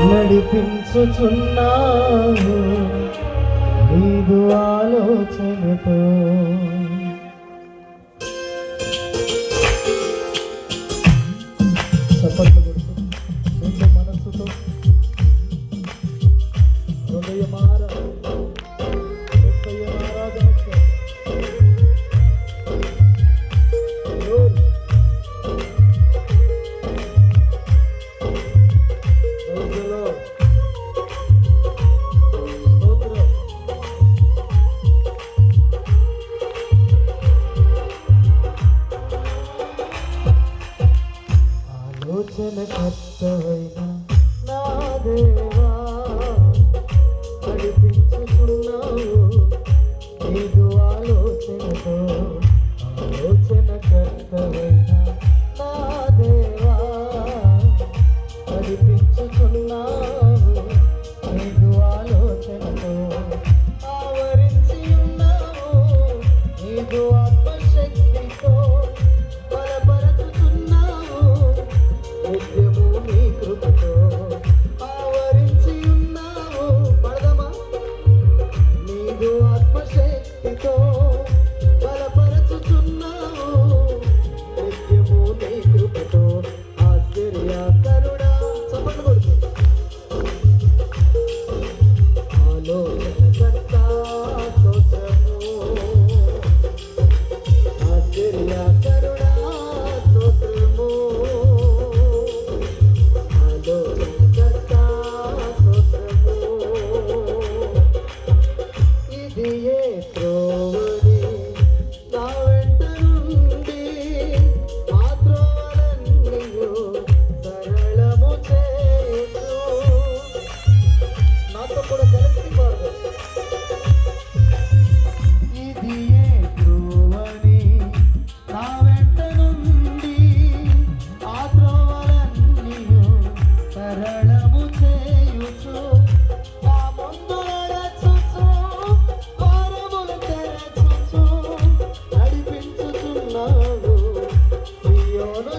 నడిపించుచున్నావు నీదు ఆలోచనతో. చప్పట్లు కొడుతూ నిండు మనస్సుతో హృదయమారాధన ఆలోచనకర్తవైన నా దేవా నడిపించుచున్నావు నీదు ఆలోచనతో. ఆలోచనకర్తవైన నా దేవా నడిపించుచున్నావు నీదు ఆలోచనతో. ఆవరించి ఉన్నావు నీదు ఆత్మశక్తితో. నిత్యము నీ కృపతో ఆవరించి ఉన్నావు. పడదమా నీదు ఆత్మశక్తితో బలపరచుచున్నావు. నిత్యము నీ కృపతో ఆశ్చర్యకరుడా. చప్పట్లు కొడుతూ ఆలోచనకర్త స్తోత్రము. ఆశ్చర్యకరుడా స్తోత్రము. ఇది ఏ త్రోవని నా వెంట నుండి ఆ త్రోవలన్నీయు సరళము చేయుచు. నాతో కూడా కలిసి పాడు. ఇది ఏ త్రోవని నా వెంట నుండి ఆ త్రోవలన్నీయు సరళము చేయుచు. నా ముందు నడచుచు ద్వారములు తెరచుచు నడిపించుచున్నావు సియోను